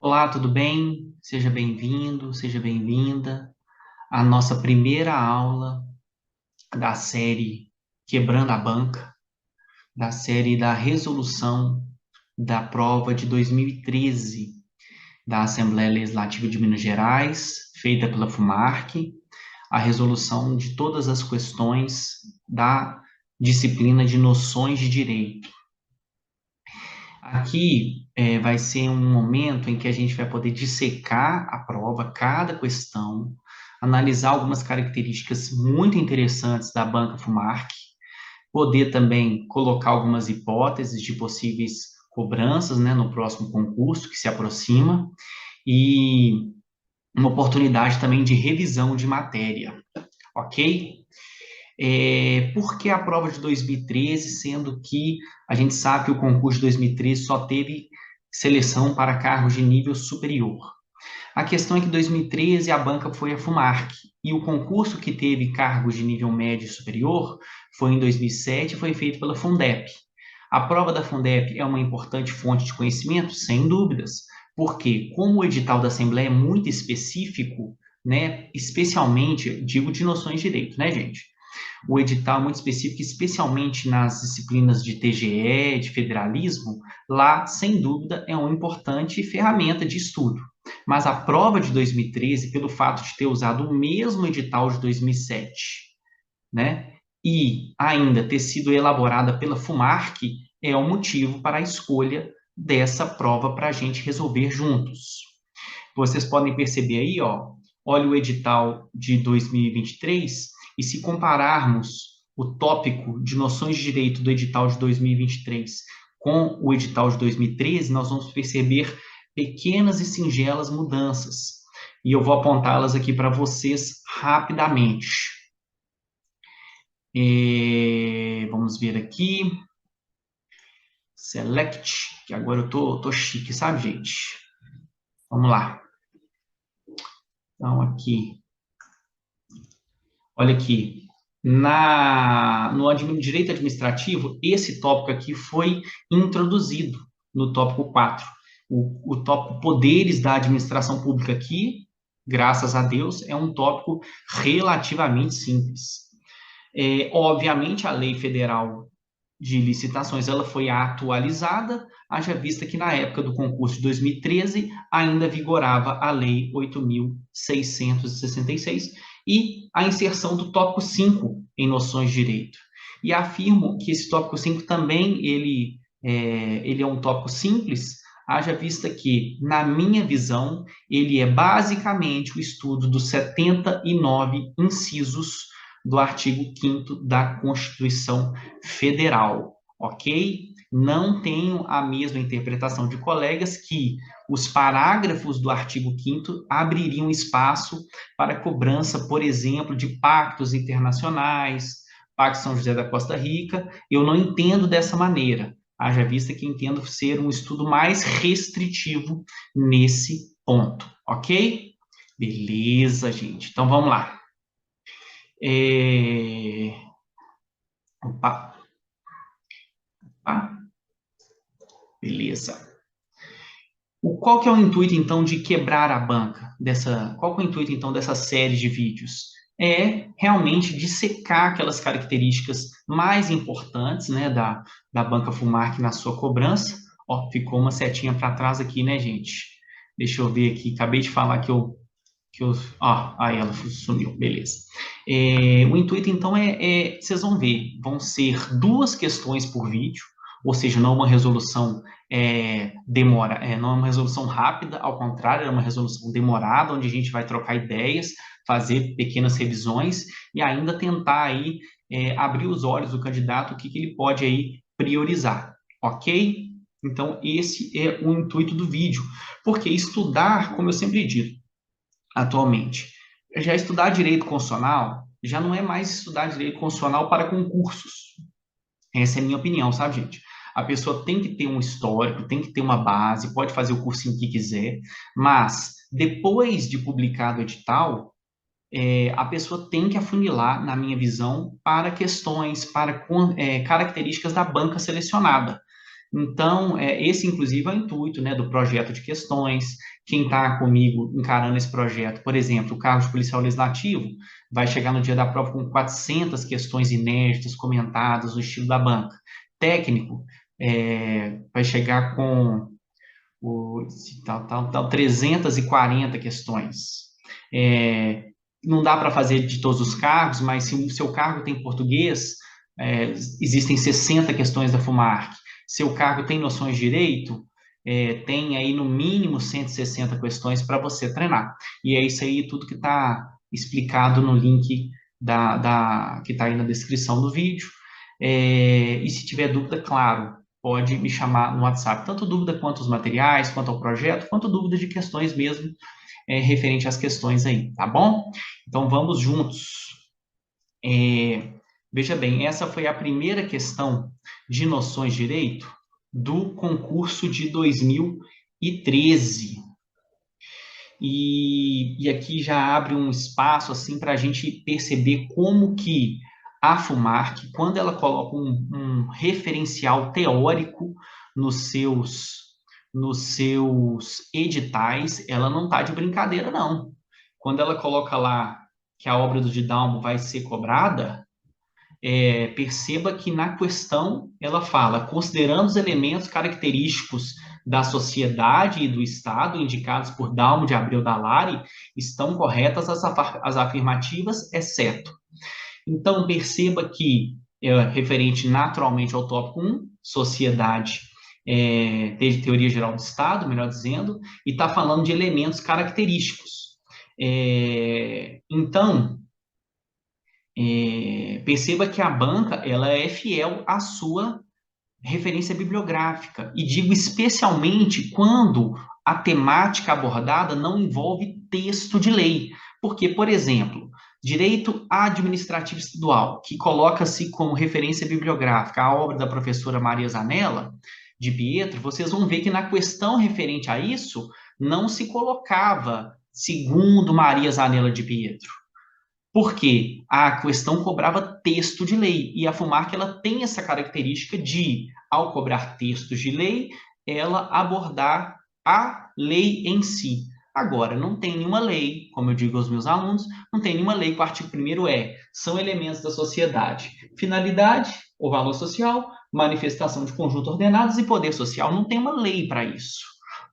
Olá, tudo bem? Seja bem-vindo, seja bem-vinda à nossa primeira aula da série Quebrando a Banca, da série da resolução da prova de 2013 da Assembleia Legislativa de Minas Gerais, feita pela FUMARC, a resolução de todas as questões da disciplina de noções de direito. Aqui vai ser um momento em que a gente vai poder dissecar a prova, cada questão, analisar algumas características muito interessantes da banca FUMARC, poder também colocar algumas hipóteses de possíveis cobranças, né, no próximo concurso que se aproxima, e uma oportunidade também de revisão de matéria, ok? Por que a prova de 2013, sendo que a gente sabe que o concurso de 2013 só teve seleção para cargos de nível superior? A questão é que em 2013 a banca foi a FUMARC, e o concurso que teve cargos de nível médio e superior foi em 2007 e foi feito pela Fundep. A prova da Fundep é uma importante fonte de conhecimento? Sem dúvidas, porque como o edital da Assembleia é muito específico, né, especialmente, digo de noções de direito, né, gente? O edital é muito específico, especialmente nas disciplinas de TGE, de federalismo, lá, sem dúvida, é uma importante ferramenta de estudo. Mas a prova de 2013, pelo fato de ter usado o mesmo edital de 2007, né, e ainda ter sido elaborada pela FUMARC, é o motivo para a escolha dessa prova para a gente resolver juntos. Vocês podem perceber aí, ó, olha o edital de 2023, e se compararmos o tópico de noções de direito do edital de 2023 com o edital de 2013, nós vamos perceber pequenas e singelas mudanças. E eu vou apontá-las aqui para vocês rapidamente. Vamos ver aqui. Select, que agora eu tô chique, sabe, gente? Vamos lá. Então, aqui. Olha aqui, no direito administrativo, esse tópico aqui foi introduzido no tópico 4. O tópico poderes da administração pública aqui, graças a Deus, é um tópico relativamente simples. Obviamente, a lei federal de licitações ela foi atualizada, haja vista que na época do concurso de 2013 ainda vigorava a Lei 8.666 e a inserção do tópico 5 em noções de direito. E afirmo que esse tópico 5 também ele é um tópico simples, haja vista que, na minha visão, ele é basicamente o estudo dos 79 incisos do artigo 5º da Constituição Federal, ok? Não tenho a mesma interpretação de colegas que os parágrafos do artigo 5º abririam espaço para cobrança, por exemplo, de pactos internacionais, Pacto São José da Costa Rica. Eu não entendo dessa maneira, haja vista que entendo ser um estudo mais restritivo nesse ponto, ok? Beleza, gente. Então vamos lá. Opa, opa, beleza. Qual que é o intuito, então, de quebrar a banca? Qual que é o intuito, então, dessa série de vídeos? É realmente dissecar aquelas características mais importantes, né, da banca FUMARC na sua cobrança. Ó, ficou uma setinha para trás aqui, né, gente? Deixa eu ver aqui, acabei de falar aí ela sumiu, beleza. O intuito, então, vocês vão ver, vão ser duas questões por vídeo, ou seja, não uma resolução não é uma resolução rápida, ao contrário, é uma resolução demorada, onde a gente vai trocar ideias, fazer pequenas revisões e ainda tentar aí abrir os olhos do candidato, o que ele pode aí priorizar, ok? Então, esse é o intuito do vídeo, porque estudar, como eu sempre digo, atualmente. Já estudar direito constitucional já não é mais estudar direito constitucional para concursos. Essa é a minha opinião, sabe, gente? A pessoa tem que ter um histórico, tem que ter uma base, pode fazer o cursinho que quiser, mas depois de publicado o edital, a pessoa tem que afunilar, na minha visão, para questões, para características da banca selecionada. Então, esse, inclusive, é o intuito, né, do projeto de questões. Quem está comigo encarando esse projeto, por exemplo, o cargo de policial legislativo, vai chegar no dia da prova com 400 questões inéditas, comentadas, no estilo da banca. Técnico, vai chegar com 340 questões. Não dá para fazer de todos os cargos, mas se o seu cargo tem português, existem 60 questões da FUMARC. Seu cargo tem noções de direito, tem aí no mínimo 160 questões para você treinar. E é isso aí tudo que está explicado no link que está aí na descrição do vídeo. E se tiver dúvida, claro, pode me chamar no WhatsApp, tanto dúvida quanto os materiais, quanto ao projeto, quanto dúvida de questões mesmo, referente às questões aí, tá bom? Então, vamos juntos. Veja bem, essa foi a primeira questão de noções de direito do concurso de 2013. E aqui já abre um espaço assim para a gente perceber como que a FUMARC, quando ela coloca um referencial teórico nos seus editais, ela não está de brincadeira, não. Quando ela coloca lá que a obra do Didalmo vai ser cobrada, perceba que na questão ela fala, considerando os elementos característicos da sociedade e do Estado indicados por Dalmo de Abreu Dallari, estão corretas as afirmativas, exceto. Então, perceba que referente naturalmente ao tópico 1, sociedade, teoria geral do Estado, melhor dizendo, e está falando de elementos característicos. Então, perceba que a banca ela é fiel à sua referência bibliográfica, e digo especialmente quando a temática abordada não envolve texto de lei. Porque, por exemplo, direito administrativo estadual, que coloca-se como referência bibliográfica a obra da professora Maria Zanella de Pietro, vocês vão ver que na questão referente a isso não se colocava segundo Maria Zanella de Pietro. Porque a questão cobrava texto de lei, e a FUMARC ela tem essa característica de, ao cobrar textos de lei, ela abordar a lei em si. Agora, não tem nenhuma lei, como eu digo aos meus alunos, não tem nenhuma lei que o artigo 1º são elementos da sociedade. Finalidade, ou valor social, manifestação de conjunto ordenados e poder social. Não tem uma lei para isso.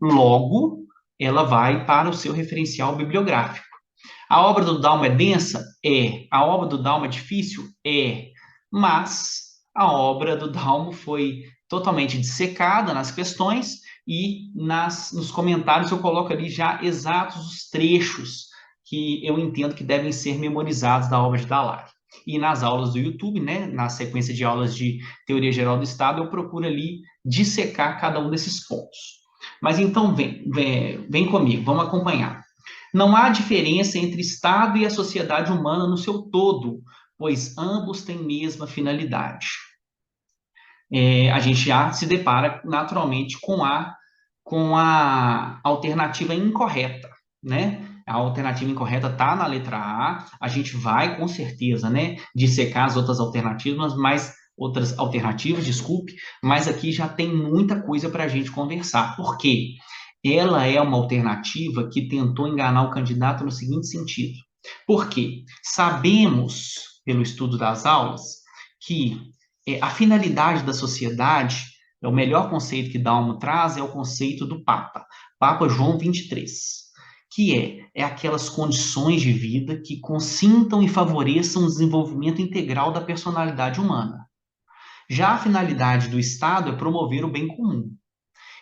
Logo, ela vai para o seu referencial bibliográfico. A obra do Dalmo é densa? É. A obra do Dalmo é difícil? É. Mas a obra do Dalmo foi totalmente dissecada nas questões e nos comentários eu coloco ali já exatos os trechos que eu entendo que devem ser memorizados da obra de Dallari. E nas aulas do YouTube, né, na sequência de aulas de Teoria Geral do Estado, eu procuro ali dissecar cada um desses pontos. Mas então vem comigo, vamos acompanhar. Não há diferença entre Estado e a sociedade humana no seu todo, pois ambos têm mesma finalidade. A gente já se depara naturalmente com a alternativa incorreta, né? A alternativa incorreta está na letra A gente vai com certeza, né, dissecar as outras alternativas, desculpe, mas aqui já tem muita coisa para a gente conversar. Por quê? Ela é uma alternativa que tentou enganar o candidato no seguinte sentido. Por quê? Sabemos, pelo estudo das aulas, que a finalidade da sociedade, o melhor conceito que Dalmo traz é o conceito do Papa João 23, que é aquelas condições de vida que consintam e favoreçam o desenvolvimento integral da personalidade humana. Já a finalidade do Estado é promover o bem comum.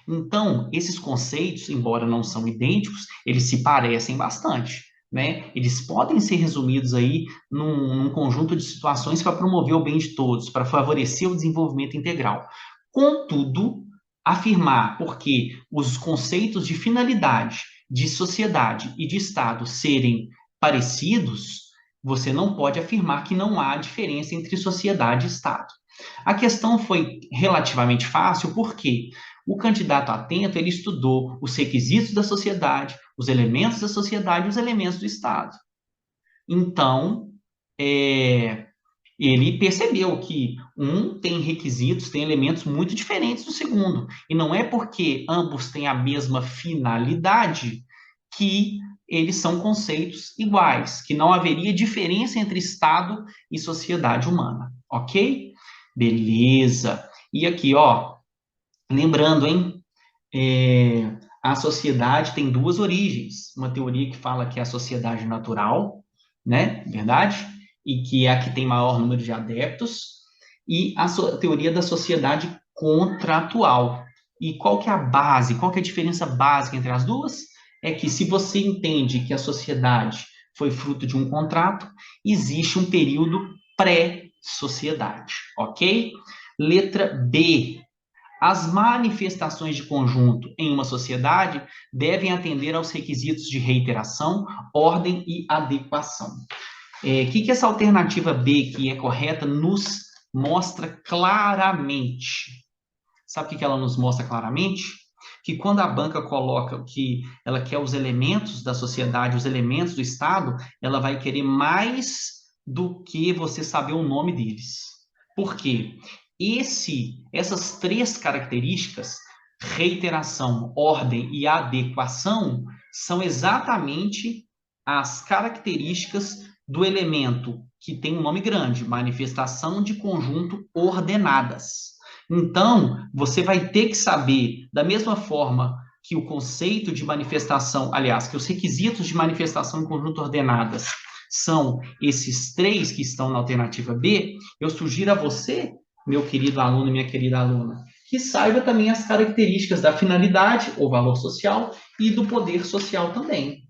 Então, esses conceitos, embora não são idênticos, eles se parecem bastante, né? Eles podem ser resumidos aí num conjunto de situações para promover o bem de todos, para favorecer o desenvolvimento integral. Contudo, afirmar porque os conceitos de finalidade, de sociedade e de Estado serem parecidos, você não pode afirmar que não há diferença entre sociedade e Estado. A questão foi relativamente fácil porque o candidato atento, ele estudou os requisitos da sociedade, os elementos da sociedade e os elementos do Estado. Então, Ele percebeu que um tem requisitos, tem elementos muito diferentes do segundo. E não é porque ambos têm a mesma finalidade que eles são conceitos iguais, que não haveria diferença entre Estado e sociedade humana, ok? Beleza. E aqui, ó, lembrando, hein? A sociedade tem duas origens. Uma teoria que fala que é a sociedade natural, né? Verdade? E que é a que tem maior número de adeptos. E a teoria da sociedade contratual. E qual que é a base? Qual que é a diferença básica entre as duas? É que se você entende que a sociedade foi fruto de um contrato, existe um período pré-sociedade, ok? Letra B. As manifestações de conjunto em uma sociedade devem atender aos requisitos de reiteração, ordem e adequação. Que essa alternativa B, que é correta, nos mostra claramente? Sabe o que ela nos mostra claramente? Que quando a banca coloca que ela quer os elementos da sociedade, os elementos do Estado, ela vai querer mais do que você saber o nome deles. Por quê? Essas três características, reiteração, ordem e adequação, são exatamente as características do elemento que tem um nome grande, manifestação de conjunto ordenadas. Então, você vai ter que saber, da mesma forma que o conceito de manifestação, aliás, que os requisitos de manifestação em conjunto ordenadas são esses três que estão na alternativa B, eu sugiro a você, meu querido aluno e minha querida aluna, que saiba também as características da finalidade, ou valor social, e do poder social também.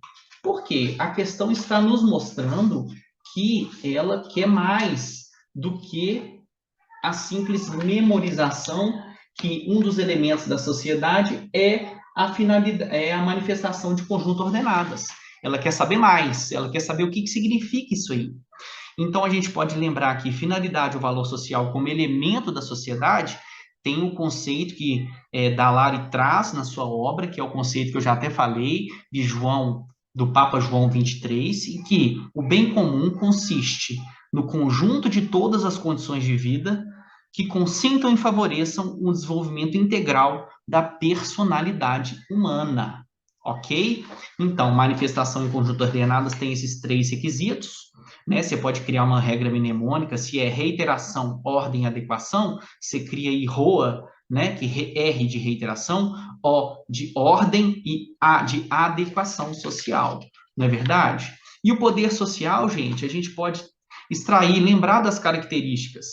Porque a questão está nos mostrando que ela quer mais do que a simples memorização que um dos elementos da sociedade é a finalidade, é a manifestação de conjunto ordenadas. Ela quer saber mais, ela quer saber o que significa isso aí. Então, a gente pode lembrar que finalidade ou valor social como elemento da sociedade tem o conceito que Dallari traz na sua obra, que é o conceito que eu já até falei, do Papa João 23, e que o bem comum consiste no conjunto de todas as condições de vida que consintam e favoreçam o desenvolvimento integral da personalidade humana. Ok? Então, manifestação em conjunto ordenadas tem esses três requisitos, né? Você pode criar uma regra mnemônica, se é reiteração, ordem e adequação, você cria aí ROA, né? Que R de reiteração, O de ordem e A de adequação social, não é verdade? E o poder social, gente, a gente pode extrair, lembrar das características,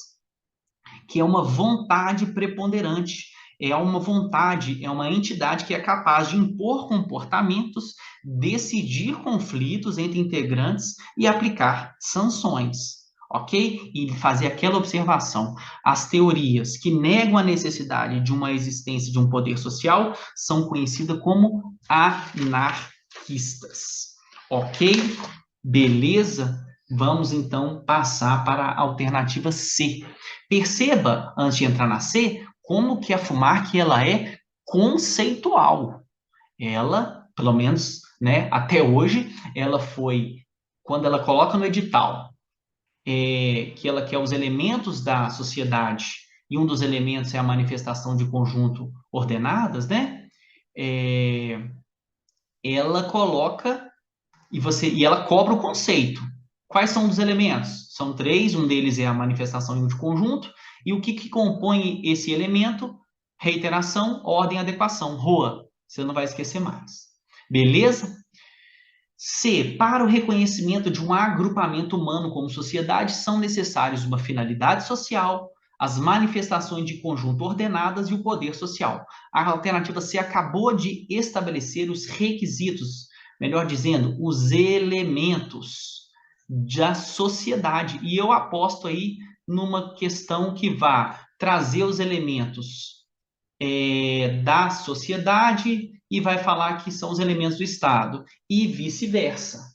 que é uma vontade preponderante, é uma vontade, é uma entidade que é capaz de impor comportamentos, decidir conflitos entre integrantes e aplicar sanções, ok? E fazer aquela observação. As teorias que negam a necessidade de uma existência de um poder social são conhecidas como anarquistas, ok? Beleza? Vamos então passar para a alternativa C. Perceba, antes de entrar na C, como que a FUMARC ela é conceitual. Ela, pelo menos, né, até hoje, ela foi, quando ela coloca no edital que ela quer os elementos da sociedade, e um dos elementos é a manifestação de conjunto ordenadas, né? Ela coloca e ela cobra o conceito. Quais são os elementos? São três, um deles é a manifestação de conjunto, e o que compõe esse elemento? Reiteração, ordem e adequação, ROA. Você não vai esquecer mais. Beleza? C. Para o reconhecimento de um agrupamento humano como sociedade, são necessários uma finalidade social, as manifestações de conjunto ordenadas e o poder social. A alternativa C acabou de estabelecer os requisitos, melhor dizendo, os elementos da sociedade. E eu aposto aí numa questão que vá trazer os elementos da sociedade e vai falar que são os elementos do Estado, e vice-versa.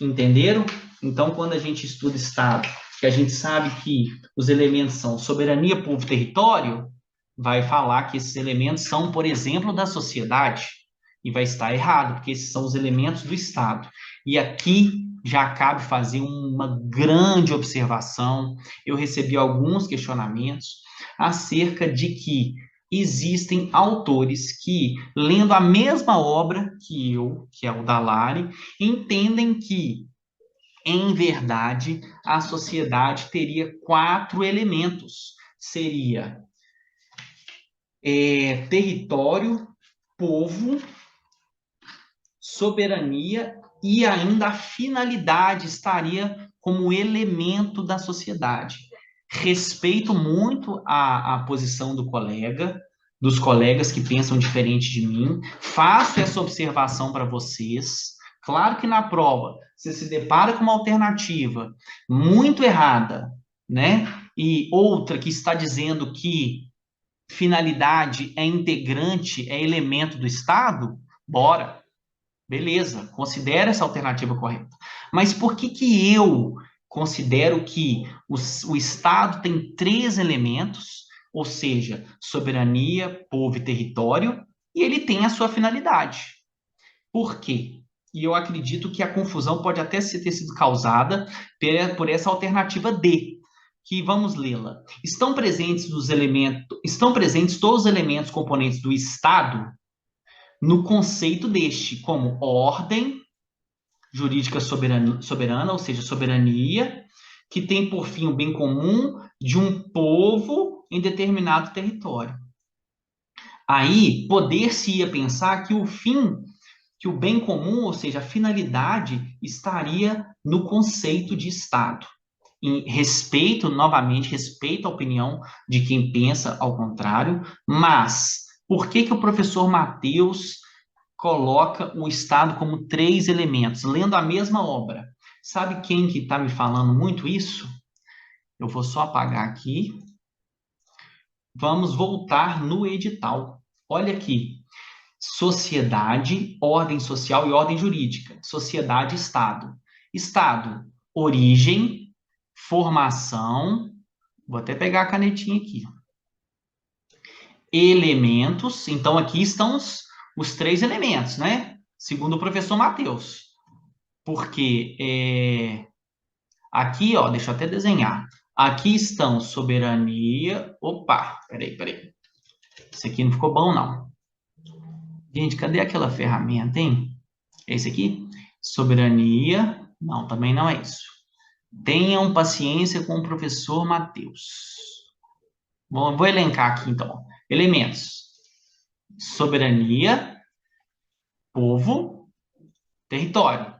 Entenderam? Então, quando a gente estuda Estado, que a gente sabe que os elementos são soberania, povo, território, vai falar que esses elementos são, por exemplo, da sociedade, e vai estar errado, porque esses são os elementos do Estado. E aqui já cabe fazer uma grande observação. Eu recebi alguns questionamentos acerca de que existem autores que, lendo a mesma obra que eu, que é o Dallari, entendem que, em verdade, a sociedade teria quatro elementos. Seria território, povo, soberania e ainda a finalidade estaria como elemento da sociedade. Respeito muito a posição do colega, dos colegas que pensam diferente de mim, faço essa observação para vocês. Claro que na prova você se depara com uma alternativa muito errada, né? E outra que está dizendo que finalidade é integrante, é elemento do Estado, bora. Beleza, considera essa alternativa correta. Mas por que que eu considero que o Estado tem três elementos, ou seja, soberania, povo e território, e ele tem a sua finalidade? Por quê? E eu acredito que a confusão pode até ter sido causada por essa alternativa D, que vamos lê-la. Estão presentes todos os elementos componentes do Estado no conceito deste, como ordem jurídica soberana, ou seja, soberania, que tem por fim o bem comum de um povo em determinado território. Aí, poder-se-ia pensar que o fim, que o bem comum, ou seja, a finalidade, estaria no conceito de Estado. Em respeito, novamente, respeito a opinião de quem pensa ao contrário, mas por que que o professor Mateus coloca o Estado como três elementos, lendo a mesma obra? Sabe quem que está me falando muito isso? Eu vou só apagar aqui. Vamos voltar no edital. Olha aqui. Sociedade, ordem social e ordem jurídica. Sociedade, Estado. Estado, origem, formação. Vou até pegar a canetinha aqui. Elementos. Então, aqui estão os três elementos, né? Segundo o professor Mateus. Porque aqui, ó, deixa eu até desenhar. Aqui estão soberania. Opa, peraí. Isso aqui não ficou bom, não. Gente, cadê aquela ferramenta, hein? É esse aqui? Soberania. Não, também não é isso. Tenham paciência com o professor Mateus. Vou elencar aqui, então. Elementos. Soberania, povo, território.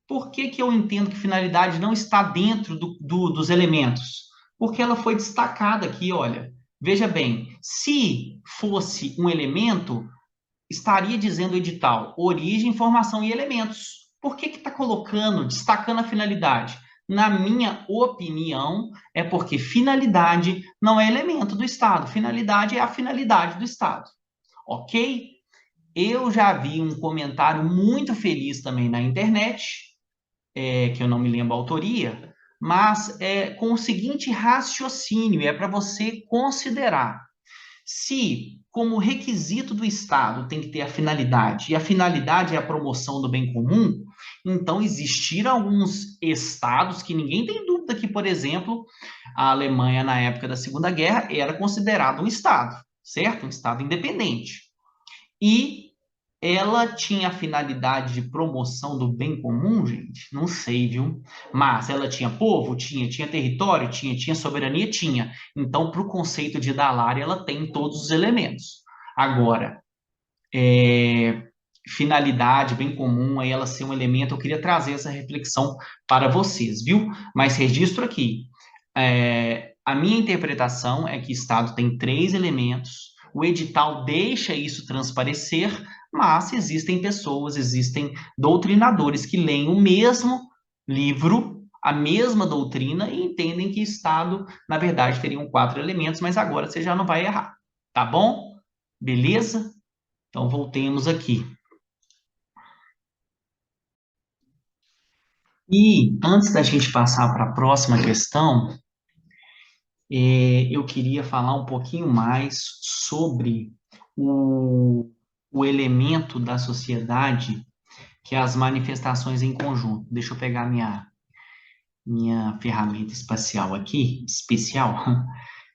Por que que eu entendo que finalidade não está dentro dos elementos? Porque ela foi destacada aqui, olha. Veja bem, se fosse um elemento, estaria dizendo o edital, origem, informação e elementos. Por que que está colocando, destacando a finalidade? Na minha opinião, é porque finalidade não é elemento do Estado. Finalidade é a finalidade do Estado. Ok? Eu já vi um comentário muito feliz também na internet, que eu não me lembro a autoria, mas com o seguinte raciocínio, é para você considerar. Se, como requisito do Estado, tem que ter a finalidade, e a finalidade é a promoção do bem comum, então existiram alguns estados que ninguém tem dúvida que, por exemplo, a Alemanha, na época da Segunda Guerra, era considerado um Estado, certo? Um Estado independente. E ela tinha a finalidade de promoção do bem comum, gente? Não sei, viu? Mas ela tinha povo? Tinha território? Tinha soberania? Tinha. Então, para o conceito de Dallari, ela tem todos os elementos. Agora, finalidade, bem comum, aí ela ser um elemento, eu queria trazer essa reflexão para vocês, viu? Mas registro aqui. A minha interpretação é que Estado tem três elementos, o edital deixa isso transparecer, mas existem pessoas, existem doutrinadores que leem o mesmo livro, a mesma doutrina e entendem que Estado, na verdade, teriam quatro elementos, mas agora você já não vai errar, tá bom? Beleza? Então, voltemos aqui. E antes da gente passar para a próxima questão, eu queria falar um pouquinho mais sobre o elemento da sociedade que é as manifestações em conjunto. Deixa eu pegar minha ferramenta espacial aqui, especial,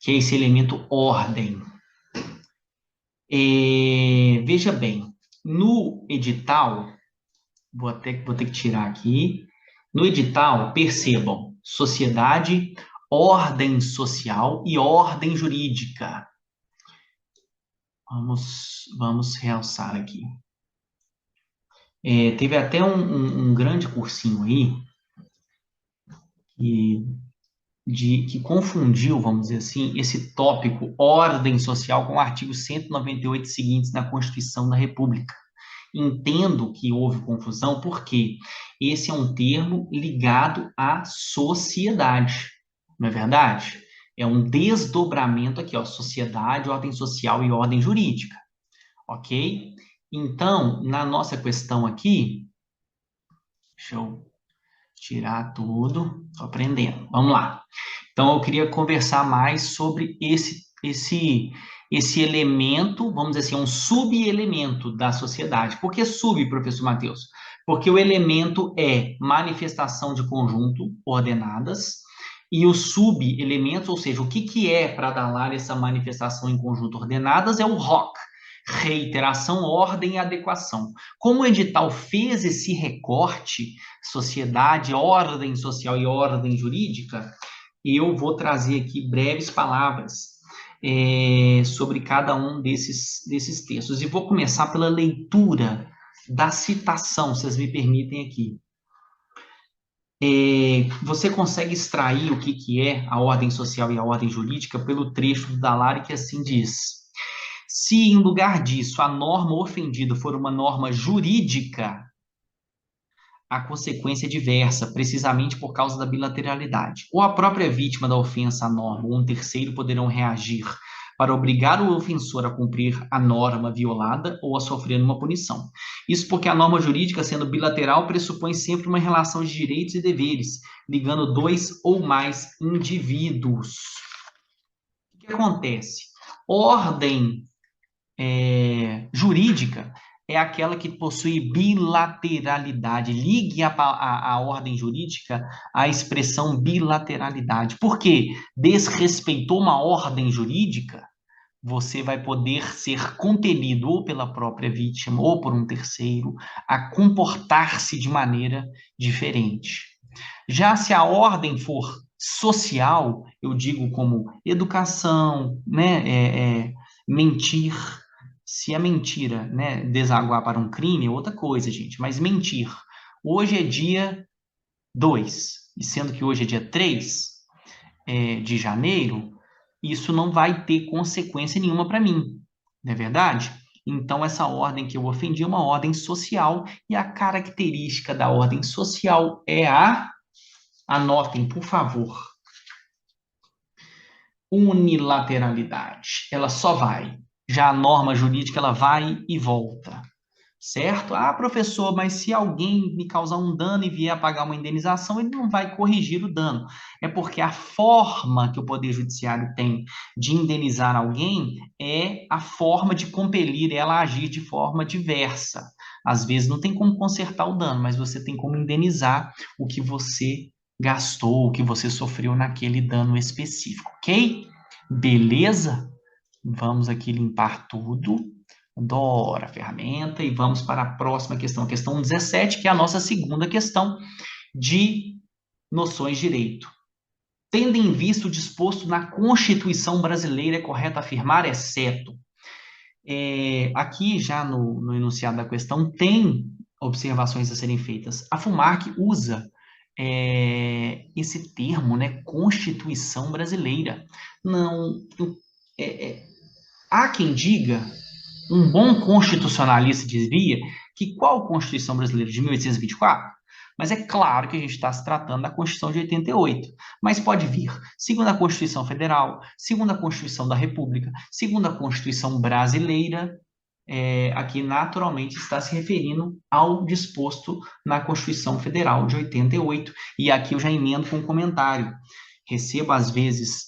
que é esse elemento ordem. Veja bem, no edital, vou ter que tirar aqui, no edital, percebam, sociedade, ordem social e ordem jurídica. Vamos realçar aqui. Teve até um grande cursinho aí que confundiu, vamos dizer assim, esse tópico ordem social com o artigo 198 seguintes da Constituição da República. Entendo que houve confusão porque esse é um termo ligado à sociedade, não é verdade? É um desdobramento aqui, ó, sociedade, ordem social e ordem jurídica, ok? Então, na nossa questão aqui, deixa eu tirar tudo, estou aprendendo, vamos lá. Então, eu queria conversar mais sobre esse elemento, vamos dizer assim, um sub-elemento da sociedade. Por que sub, professor Matheus? Porque o elemento é manifestação de conjunto ordenadas e os sub-elementos, ou seja, o que é para dar lá essa manifestação em conjunto ordenadas é o ROC, reiteração, ordem e adequação. Como o edital fez esse recorte, sociedade, ordem social e ordem jurídica, eu vou trazer aqui breves palavras sobre cada um desses textos. E vou começar pela leitura da citação, vocês me permitem aqui. Você consegue extrair o que é a ordem social e a ordem jurídica pelo trecho do Dall'Are que assim diz: se, em lugar disso, a norma ofendida for uma norma jurídica, a consequência é diversa, precisamente por causa da bilateralidade. Ou a própria vítima da ofensa à norma ou um terceiro poderão reagir para obrigar o ofensor a cumprir a norma violada ou a sofrer uma punição. Isso porque a norma jurídica, sendo bilateral, pressupõe sempre uma relação de direitos e deveres, ligando dois ou mais indivíduos. O que acontece? Ordem jurídica é aquela que possui bilateralidade. Ligue a ordem jurídica à expressão bilateralidade. Por quê? Desrespeitou uma ordem jurídica, você vai poder ser compelido ou pela própria vítima ou por um terceiro a comportar-se de maneira diferente. Já se a ordem for social, eu digo como educação, né, mentir. Se a mentira, né, desaguar para um crime, é outra coisa, gente. Mas mentir. Hoje é dia 2, e sendo que hoje é dia 3 de janeiro, isso não vai ter consequência nenhuma para mim, não é verdade? Então, essa ordem que eu ofendi é uma ordem social, e a característica da ordem social é anotem, por favor, unilateralidade. Ela só vai. Já a norma jurídica, ela vai e volta. Certo? Ah, professor, mas se alguém me causar um dano e vier a pagar uma indenização, ele não vai corrigir o dano. É porque a forma que o Poder Judiciário tem de indenizar alguém é a forma de compelir ela a agir de forma diversa. Às vezes não tem como consertar o dano, mas você tem como indenizar o que você gastou, o que você sofreu naquele dano específico, ok? Beleza? Vamos aqui limpar tudo. Adoro a ferramenta e vamos para a próxima questão, a questão 17, que é a nossa segunda questão de noções de direito. Tendo em vista o disposto na Constituição brasileira, é correto afirmar, exceto. Aqui já no enunciado da questão tem observações a serem feitas. A FUMARC usa esse termo, né, Constituição brasileira. Não, há quem diga, um bom constitucionalista dizia que qual Constituição brasileira? De 1824? Mas é claro que a gente está se tratando da Constituição de 88. Mas pode vir segunda Constituição Federal, segunda Constituição da República, segunda Constituição Brasileira, aqui naturalmente está se referindo ao disposto na Constituição Federal de 88. E aqui eu já emendo com um comentário. Recebo, às vezes,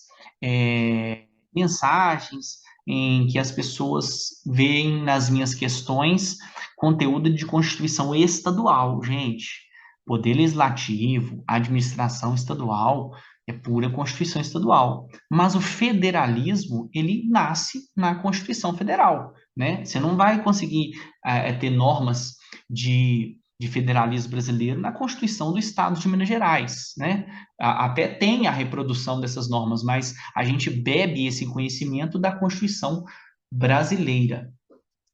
mensagens em que as pessoas veem nas minhas questões conteúdo de Constituição estadual, gente. Poder legislativo, administração estadual, é pura Constituição estadual. Mas o federalismo, ele nasce na Constituição Federal, né? Você não vai conseguir ter normas de federalismo brasileiro na Constituição do Estado de Minas Gerais, né? Até tem a reprodução dessas normas, mas a gente bebe esse conhecimento da Constituição brasileira.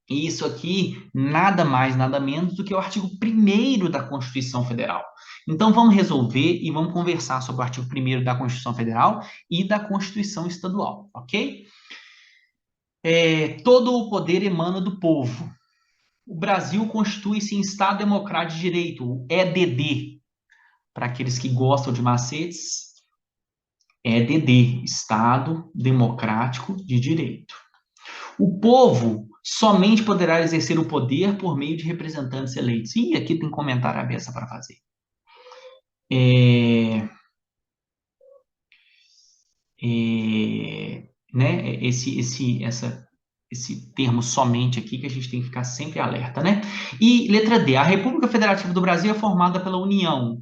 E isso aqui, nada mais, nada menos do que o artigo 1º da Constituição Federal. Então, vamos resolver e vamos conversar sobre o artigo 1º da Constituição Federal e da Constituição Estadual, ok? Todo o poder emana do povo. O Brasil constitui-se em Estado Democrático de Direito, o EDD. Para aqueles que gostam de macetes, EDD, Estado Democrático de Direito. O povo somente poderá exercer o poder por meio de representantes eleitos. E aqui tem comentário à beça para fazer. Né, esse termo somente aqui que a gente tem que ficar sempre alerta, né? E letra D, a República Federativa do Brasil é formada pela União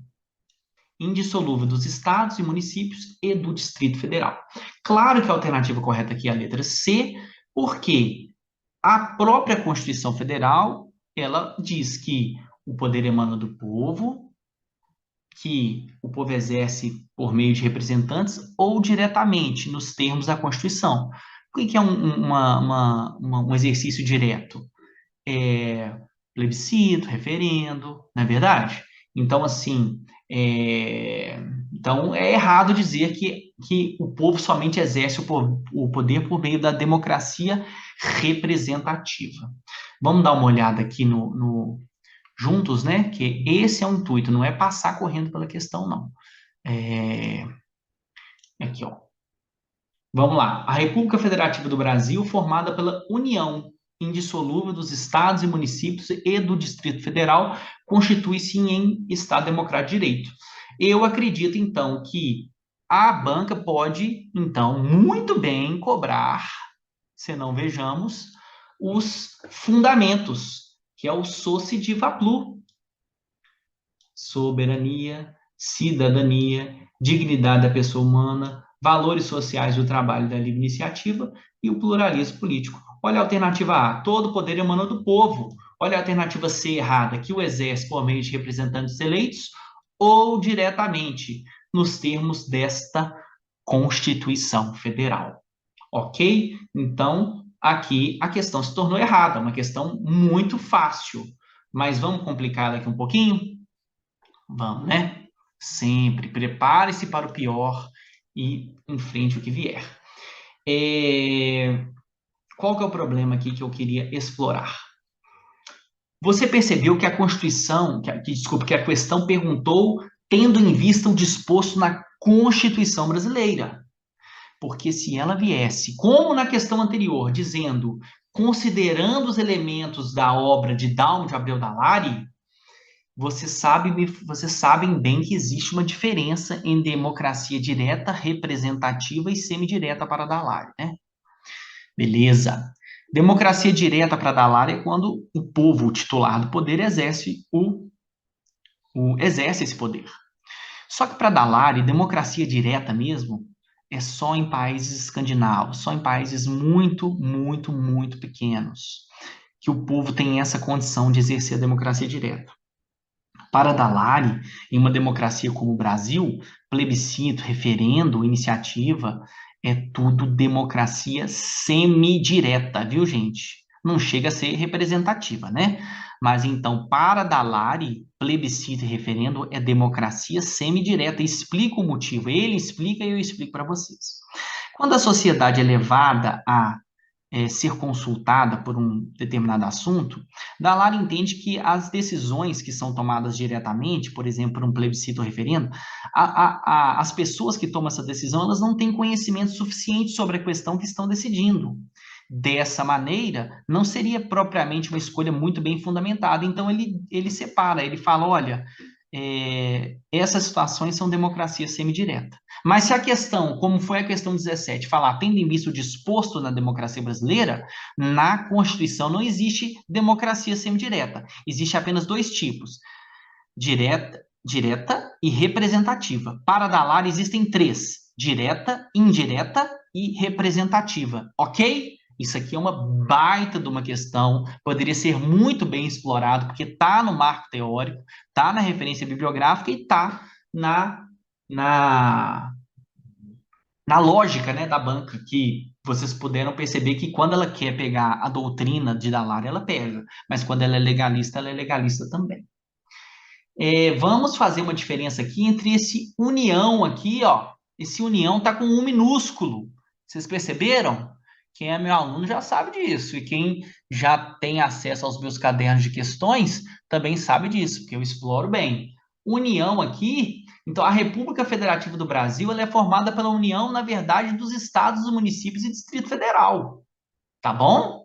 indissolúvel dos estados e municípios e do Distrito Federal. Claro que a alternativa correta aqui é a letra C, porque a própria Constituição Federal, ela diz que o poder emana do povo, que o povo exerce por meio de representantes ou diretamente, nos termos da Constituição. O que é um exercício direto? Plebiscito, referendo, não é verdade? Então, assim, então é errado dizer que o povo somente exerce o poder por meio da democracia representativa. Vamos dar uma olhada aqui juntos, né? Que esse é o intuito, não é passar correndo pela questão, não. Aqui, ó. Vamos lá. A República Federativa do Brasil, formada pela União indissolúvel dos estados e municípios e do Distrito Federal, constitui-se em Estado Democrático de Direito. Eu acredito, então, que a banca pode, então, muito bem cobrar, se não vejamos, os fundamentos, que é o Sociediva Plu. Soberania, cidadania, dignidade da pessoa humana, valores sociais do trabalho e da livre iniciativa e o pluralismo político. Olha a alternativa A, todo poder emana do povo. Olha a alternativa C errada, que o exerce por meio de representantes eleitos ou diretamente, nos termos desta Constituição Federal. Ok? Então, aqui a questão se tornou errada, uma questão muito fácil. Mas vamos complicar aqui um pouquinho? Vamos, né? Sempre prepare-se para o pior e enfrente o que vier. Qual que é o problema aqui que eu queria explorar? Você percebeu que a Constituição, que a questão perguntou tendo em vista o disposto na Constituição brasileira. Porque se ela viesse, como na questão anterior, dizendo, considerando os elementos da obra de Dalmo de Abreu Dallari, vocês sabem bem que existe uma diferença em democracia direta, representativa e semidireta para Dallari, né? Beleza. Democracia direta para Dallari é quando o povo, o titular do poder, exerce esse poder. Só que para Dallari, democracia direta mesmo é só em países escandinavos, só em países muito, muito, muito pequenos, que o povo tem essa condição de exercer a democracia direta. Para Dallari, em uma democracia como o Brasil, plebiscito, referendo, iniciativa, é tudo democracia semidireta, viu, gente? Não chega a ser representativa, né? Mas então, para Dallari, plebiscito e referendo é democracia semidireta. Explica o motivo. Ele explica e eu explico para vocês. Quando a sociedade é levada a ser consultada por um determinado assunto, Dallari entende que as decisões que são tomadas diretamente, por exemplo, por um plebiscito ou referendo, as pessoas que tomam essa decisão, elas não têm conhecimento suficiente sobre a questão que estão decidindo. Dessa maneira, não seria propriamente uma escolha muito bem fundamentada. Então, ele separa, ele fala, olha, essas situações são democracia semidireta. Mas se a questão, como foi a questão 17, falar tendo em vista o disposto na democracia brasileira, na Constituição não existe democracia semidireta. Existe apenas dois tipos: direta e representativa. Para Dallar existem três: direta, indireta e representativa. Ok? Isso aqui é uma baita de uma questão, poderia ser muito bem explorado, porque está no marco teórico, está na referência bibliográfica e está na, na lógica, né, da banca, que vocês puderam perceber que quando ela quer pegar a doutrina de Dallar, ela pega, mas quando ela é legalista também. Vamos fazer uma diferença aqui entre esse união aqui, ó. Esse união está com um minúsculo. Vocês perceberam? Quem é meu aluno já sabe disso. E quem já tem acesso aos meus cadernos de questões também sabe disso, porque eu exploro bem. União aqui, então a República Federativa do Brasil, ela é formada pela união, na verdade, dos estados, dos municípios e Distrito Federal. Tá bom?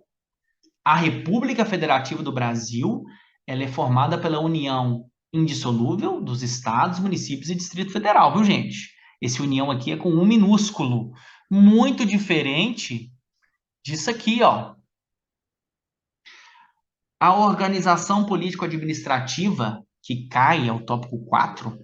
A República Federativa do Brasil, ela é formada pela união indissolúvel dos estados, municípios e Distrito Federal, viu, gente? Esse união aqui é com um minúsculo, muito diferente disso aqui, ó. A organização político-administrativa, que cai ao tópico 4,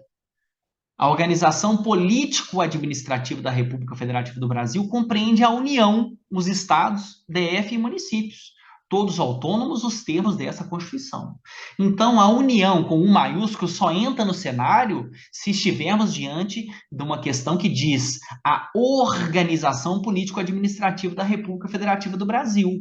a organização político-administrativa da República Federativa do Brasil compreende a União, os estados, DF e municípios, todos autônomos os termos dessa Constituição. Então, a União, com um maiúsculo, só entra no cenário se estivermos diante de uma questão que diz a organização político-administrativa da República Federativa do Brasil.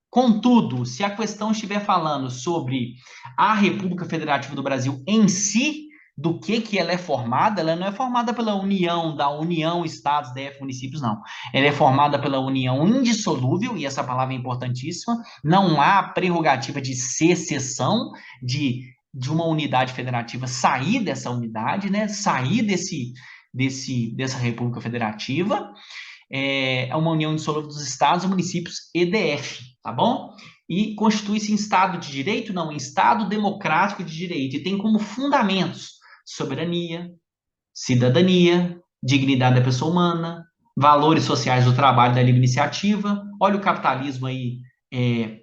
Contudo, se a questão estiver falando sobre a República Federativa do Brasil em si, do que ela é formada, ela não é formada pela união, da União, Estados, DF, municípios, não. Ela é formada pela união indissolúvel, e essa palavra é importantíssima, não há prerrogativa de secessão de uma unidade federativa sair dessa unidade, né? Sair dessa República Federativa. É uma união indissolúvel dos estados, municípios e DF, tá bom? E constitui-se em Estado de Direito? Não, em Estado democrático de direito, e tem como fundamentos soberania, cidadania, dignidade da pessoa humana, valores sociais do trabalho e da livre iniciativa. Olha o capitalismo aí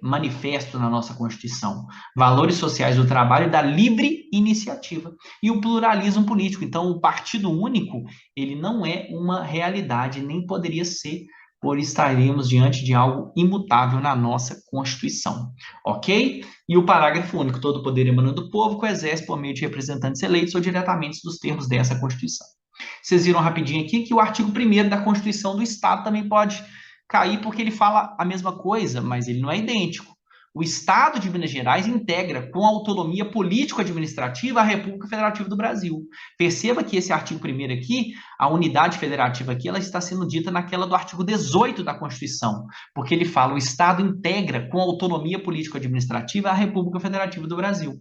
manifesto na nossa Constituição. Valores sociais do trabalho e da livre iniciativa. E o pluralismo político. Então, o partido único, ele não é uma realidade, nem poderia ser, por estaremos diante de algo imutável na nossa Constituição, ok? E o parágrafo único: todo poder emana do povo, que o exerce por meio de representantes eleitos ou diretamente dos termos dessa Constituição. Vocês viram rapidinho aqui que o artigo 1º da Constituição do Estado também pode cair, porque ele fala a mesma coisa, mas ele não é idêntico. O Estado de Minas Gerais integra com autonomia político-administrativa a República Federativa do Brasil. Perceba que esse artigo 1º aqui, a unidade federativa aqui, ela está sendo dita naquela do artigo 18 da Constituição, porque ele fala: o Estado integra com autonomia político-administrativa a República Federativa do Brasil.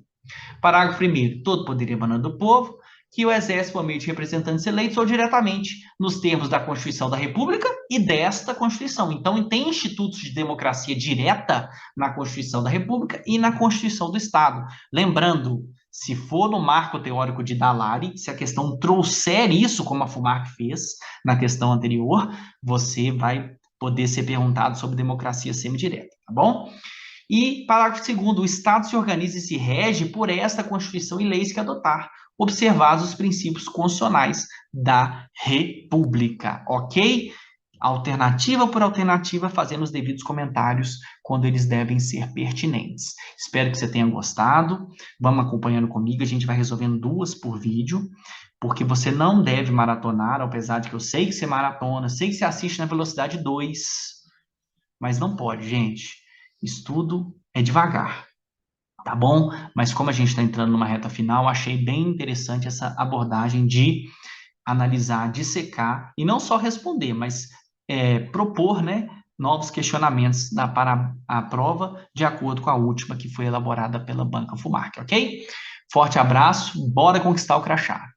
Parágrafo 1º. Todo poder emanando do povo, que o exerce por meio de representantes eleitos ou diretamente, nos termos da Constituição da República e desta Constituição. Então, tem institutos de democracia direta na Constituição da República e na Constituição do Estado. Lembrando, se for no marco teórico de Dallari, se a questão trouxer isso, como a FUMARC fez na questão anterior, você vai poder ser perguntado sobre democracia semidireta, tá bom? E, parágrafo 2º, o Estado se organiza e se rege por esta Constituição e leis que adotar, observados os princípios constitucionais da República, ok? Alternativa por alternativa, fazendo os devidos comentários quando eles devem ser pertinentes. Espero que você tenha gostado. Vamos acompanhando comigo, a gente vai resolvendo 2 por vídeo, porque você não deve maratonar, apesar de que eu sei que você maratona, sei que você assiste na velocidade 2, mas não pode, gente. Estudo é devagar, tá bom? Mas como a gente está entrando numa reta final, achei bem interessante essa abordagem de analisar, dissecar, e não só responder, mas propor, né, novos questionamentos para a prova, de acordo com a última que foi elaborada pela Banca FUMARC, ok? Forte abraço, bora conquistar o crachá!